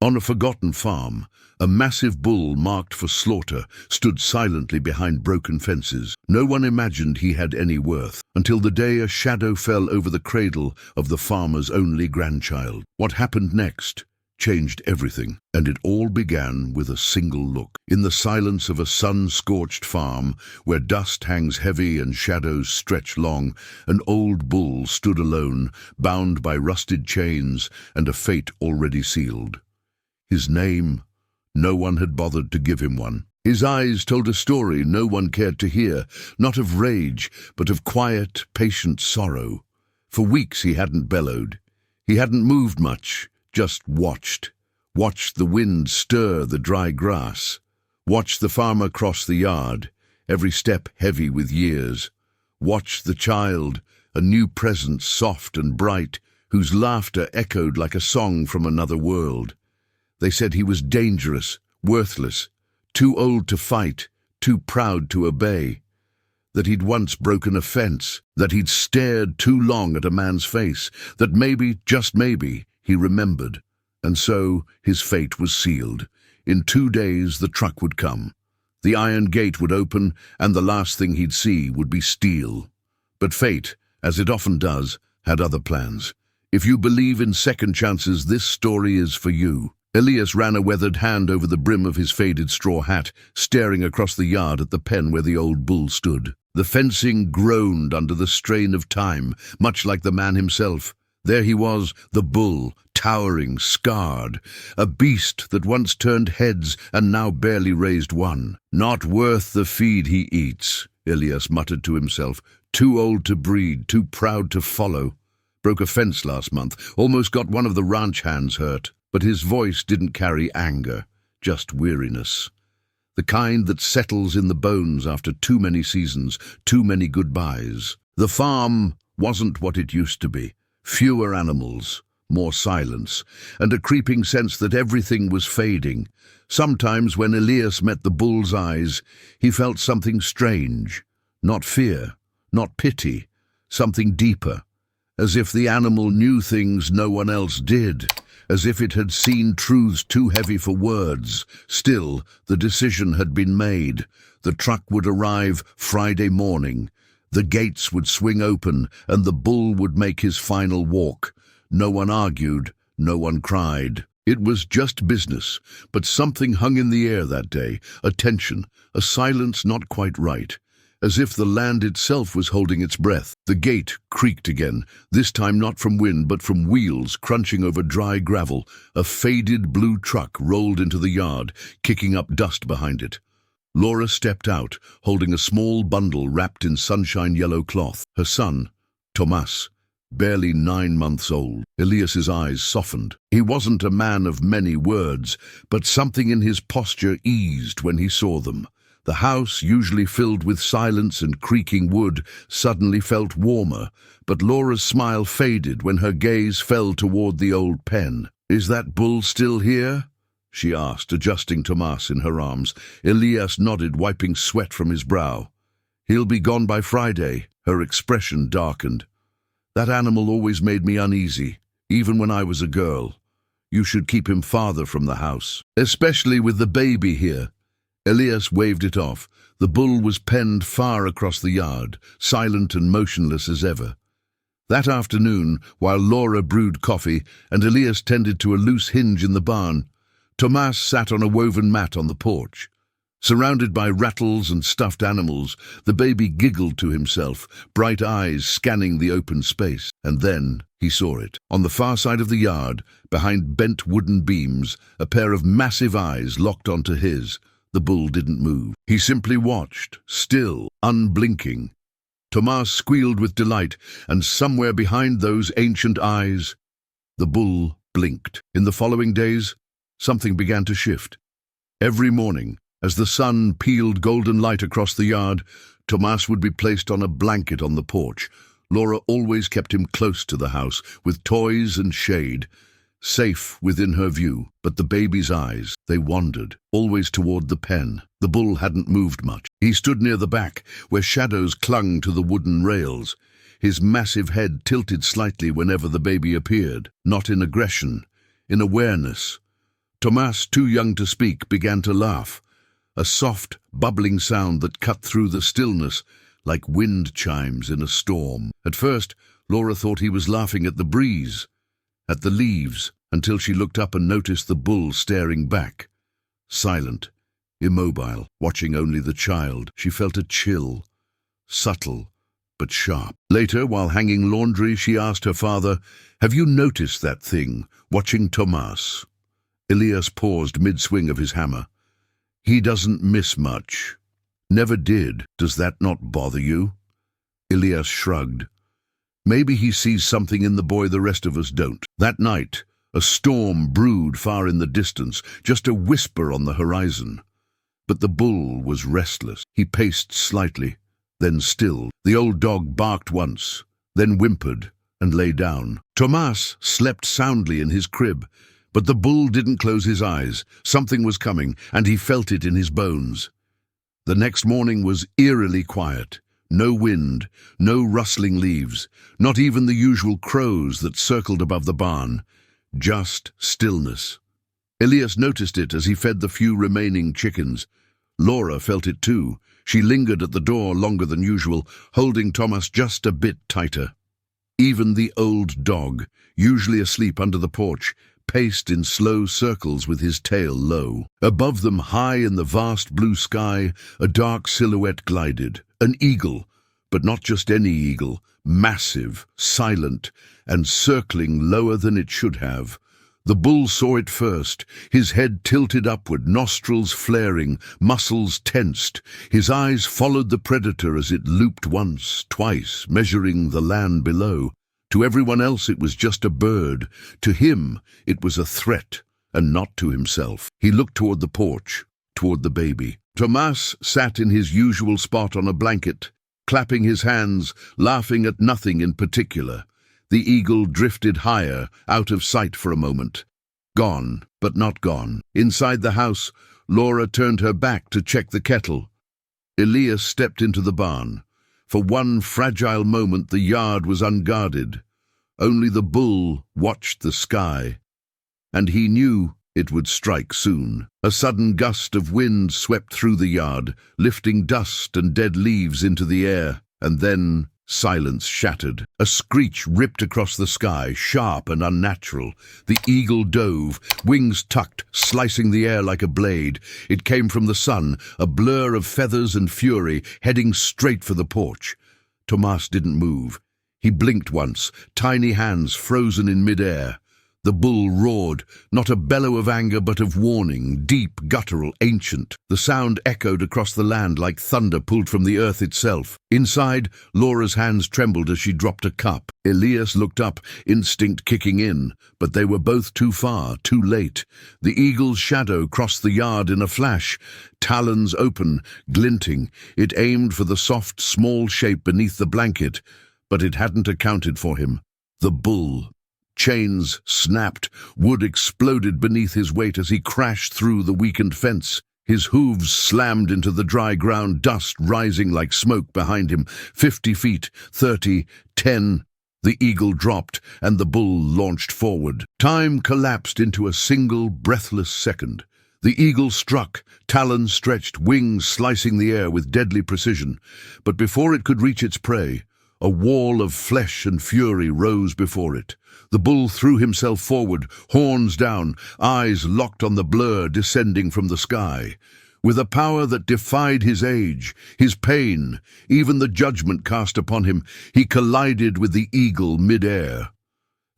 On a forgotten farm, a massive bull marked for slaughter stood silently behind broken fences. No one imagined he had any worth, until the day a shadow fell over the cradle of the farmer's only grandchild. What happened next changed everything, and it all began with a single look. In the silence of a sun-scorched farm, where dust hangs heavy and shadows stretch long, an old bull stood alone, bound by rusted chains and a fate already sealed. His name, no one had bothered to give him one. His eyes told a story no one cared to hear, not of rage, but of quiet, patient sorrow. For weeks he hadn't bellowed. He hadn't moved much, just watched the wind stir the dry grass, watched the farmer cross the yard, every step heavy with years, watched the child, a new presence soft and bright, whose laughter echoed like a song from another world. They said he was dangerous, worthless, too old to fight, too proud to obey, that he'd once broken a fence, that he'd stared too long at a man's face, that maybe, just maybe, he remembered. And so his fate was sealed. In 2 days the truck would come. The iron gate would open, and the last thing he'd see would be steel. But fate, as it often does, had other plans. If you believe in second chances, this story is for you. Elias ran a weathered hand over the brim of his faded straw hat, staring across the yard at the pen where the old bull stood. The fencing groaned under the strain of time, much like the man himself. There he was, the bull, towering, scarred, a beast that once turned heads and now barely raised one. Not worth the feed he eats, Elias muttered to himself. Too old to breed, too proud to follow. Broke a fence last month, almost got one of the ranch hands hurt. But his voice didn't carry anger, just weariness. The kind that settles in the bones after too many seasons, too many goodbyes. The farm wasn't what it used to be. Fewer animals, more silence, and a creeping sense that everything was fading. Sometimes when Elias met the bull's eyes, he felt something strange. Not fear, not pity, something deeper. As if the animal knew things no one else did. As if it had seen truths too heavy for words. Still, the decision had been made. The truck would arrive Friday morning. The gates would swing open, and the bull would make his final walk. No one argued, no one cried. It was just business, but something hung in the air that day, a tension, a silence not quite right. As if the land itself was holding its breath. The gate creaked again, this time not from wind but from wheels crunching over dry gravel. A faded blue truck rolled into the yard, kicking up dust behind it. Laura stepped out, holding a small bundle wrapped in sunshine yellow cloth. Her son, Tomas, barely 9 months old. Elias's eyes softened. He wasn't a man of many words, but something in his posture eased when he saw them. The house, usually filled with silence and creaking wood, suddenly felt warmer, but Laura's smile faded when her gaze fell toward the old pen. "Is that bull still here?" she asked, adjusting Tomas in her arms. Elias nodded, wiping sweat from his brow. "He'll be gone by Friday." Her expression darkened. "That animal always made me uneasy, even when I was a girl. You should keep him farther from the house, especially with the baby here." Elias waved it off. The bull was penned far across the yard, silent and motionless as ever. That afternoon, while Laura brewed coffee and Elias tended to a loose hinge in the barn, Tomas sat on a woven mat on the porch. Surrounded by rattles and stuffed animals, the baby giggled to himself, bright eyes scanning the open space. And then he saw it. On the far side of the yard, behind bent wooden beams, a pair of massive eyes locked onto his. The bull didn't move. He simply watched, still, unblinking. Tomas squealed with delight, and somewhere behind those ancient eyes, the bull blinked. In the following days, something began to shift. Every morning, as the sun peeled golden light across the yard, Tomas would be placed on a blanket on the porch. Laura always kept him close to the house, with toys and shade. Safe within her view, but the baby's eyes, they wandered, always toward the pen. The bull hadn't moved much. He stood near the back, where shadows clung to the wooden rails. His massive head tilted slightly whenever the baby appeared, not in aggression, in awareness. Tomas, too young to speak, began to laugh, a soft, bubbling sound that cut through the stillness like wind chimes in a storm. At first, Laura thought he was laughing at the breeze, at the leaves, until she looked up and noticed the bull staring back. Silent, immobile, watching only the child. She felt a chill, subtle but sharp. Later, while hanging laundry, she asked her father, "Have you noticed that thing, watching Tomas?" Elias paused mid-swing of his hammer. "He doesn't miss much." "Never did. Does that not bother you?" Elias shrugged. "Maybe he sees something in the boy the rest of us don't." That night, a storm brewed far in the distance, just a whisper on the horizon. But the bull was restless. He paced slightly, then stilled. The old dog barked once, then whimpered and lay down. Tomas slept soundly in his crib, but the bull didn't close his eyes. Something was coming, and he felt it in his bones. The next morning was eerily quiet. No wind, no rustling leaves, not even the usual crows that circled above the barn. Just stillness. Elias noticed it as he fed the few remaining chickens. Laura felt it too. She lingered at the door longer than usual, holding Tomas just a bit tighter. Even the old dog, usually asleep under the porch, paced in slow circles with his tail low. Above them, high in the vast blue sky, a dark silhouette glided. An eagle, but not just any eagle, massive, silent, and circling lower than it should have. The bull saw it first, his head tilted upward, nostrils flaring, muscles tensed. His eyes followed the predator as it looped once, twice, measuring the land below. To everyone else it was just a bird. To him it was a threat, and not to himself. He looked toward the porch, toward the baby. Tomas sat in his usual spot on a blanket, clapping his hands, laughing at nothing in particular. The eagle drifted higher, out of sight for a moment. Gone, but not gone. Inside the house, Laura turned her back to check the kettle. Elias stepped into the barn. For one fragile moment the yard was unguarded. Only the bull watched the sky. And he knew it would strike soon. A sudden gust of wind swept through the yard, lifting dust and dead leaves into the air, and then silence shattered. A screech ripped across the sky, sharp and unnatural. The eagle dove, wings tucked, slicing the air like a blade. It came from the sun, a blur of feathers and fury, heading straight for the porch. Tomas didn't move. He blinked once, tiny hands frozen in midair. The bull roared, not a bellow of anger but of warning, deep, guttural, ancient. The sound echoed across the land like thunder pulled from the earth itself. Inside, Laura's hands trembled as she dropped a cup. Elias looked up, instinct kicking in, but they were both too far, too late. The eagle's shadow crossed the yard in a flash, talons open, glinting. It aimed for the soft, small shape beneath the blanket, but it hadn't accounted for him. The bull. Chains snapped, wood exploded beneath his weight as he crashed through the weakened fence. His hooves slammed into the dry ground, dust rising like smoke behind him. 50 feet, 30, 10. The eagle dropped, and the bull launched forward. Time collapsed into a single, breathless second. The eagle struck, talons stretched, wings slicing the air with deadly precision. But before it could reach its prey, a wall of flesh and fury rose before it. The bull threw himself forward, horns down, eyes locked on the blur descending from the sky. With a power that defied his age, his pain, even the judgment cast upon him, he collided with the eagle mid-air.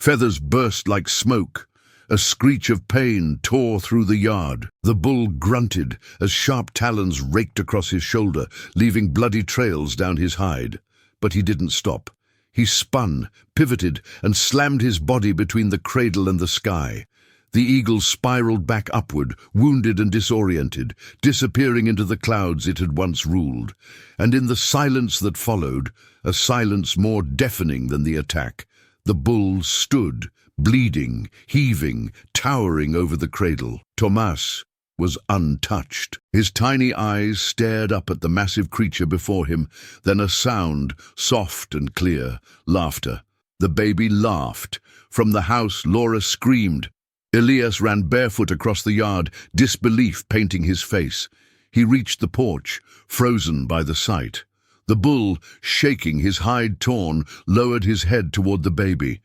Feathers burst like smoke. A screech of pain tore through the yard. The bull grunted as sharp talons raked across his shoulder, leaving bloody trails down his hide. But he didn't stop. He spun, pivoted, and slammed his body between the cradle and the sky. The eagle spiraled back upward, wounded and disoriented, disappearing into the clouds it had once ruled. And in the silence that followed, a silence more deafening than the attack, the bull stood, bleeding, heaving, towering over the cradle. Tomas was untouched. His tiny eyes stared up at the massive creature before him, then a sound, soft and clear, laughter. The baby laughed. From the house, Laura screamed. Elias ran barefoot across the yard, disbelief painting his face. He reached the porch, frozen by the sight. The bull, shaking, his hide torn, lowered his head toward the baby.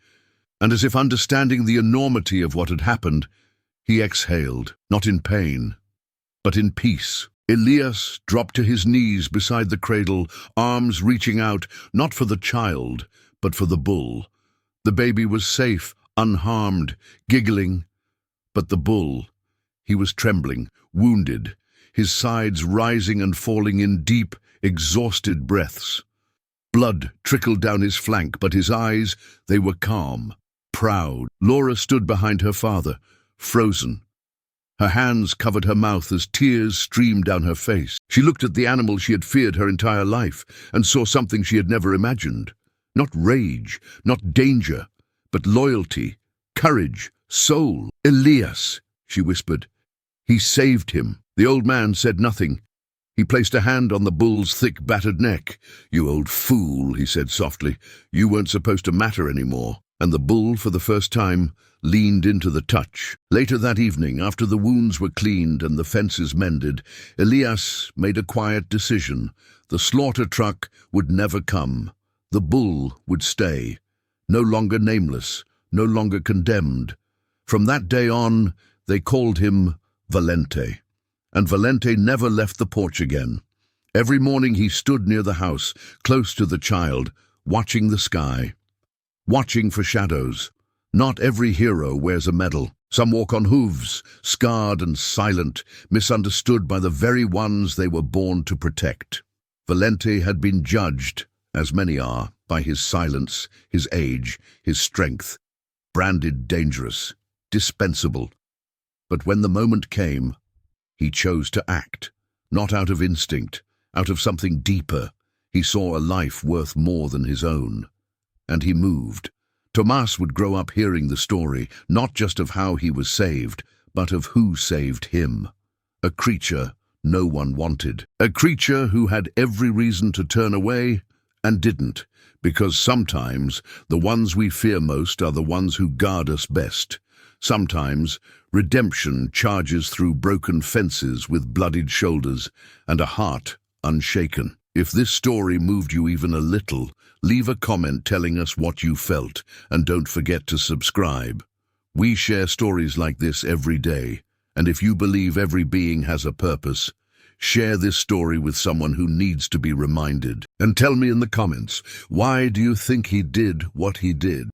And as if understanding the enormity of what had happened, he exhaled, not in pain, but in peace. Elias dropped to his knees beside the cradle, arms reaching out, not for the child, but for the bull. The baby was safe, unharmed, giggling. But the bull, he was trembling, wounded, his sides rising and falling in deep, exhausted breaths. Blood trickled down his flank, but his eyes, they were calm, proud. Laura stood behind her father, frozen. Her hands covered her mouth as tears streamed down her face. She looked at the animal she had feared her entire life and saw something she had never imagined. Not rage, not danger, but loyalty, courage, soul. "Elias," she whispered. "He saved him." The old man said nothing. He placed a hand on the bull's thick, battered neck. "You old fool," he said softly. "You weren't supposed to matter anymore." And the bull, for the first time, leaned into the touch. Later that evening, after the wounds were cleaned and the fences mended, Elias made a quiet decision. The slaughter truck would never come. The bull would stay. No longer nameless, no longer condemned. From that day on, they called him Valente. And Valente never left the porch again. Every morning he stood near the house, close to the child, watching the sky, watching for shadows. Not every hero wears a medal. Some walk on hooves, scarred and silent, misunderstood by the very ones they were born to protect. Valente had been judged, as many are, by his silence, his age, his strength, branded dangerous, dispensable. But when the moment came, he chose to act, not out of instinct, out of something deeper. He saw a life worth more than his own. And he moved. Tomas would grow up hearing the story, not just of how he was saved, but of who saved him. A creature no one wanted. A creature who had every reason to turn away and didn't, because sometimes the ones we fear most are the ones who guard us best. Sometimes redemption charges through broken fences with bloodied shoulders and a heart unshaken. If this story moved you even a little, leave a comment telling us what you felt, and don't forget to subscribe. We share stories like this every day, and if you believe every being has a purpose, share this story with someone who needs to be reminded. And tell me in the comments, why do you think he did what he did?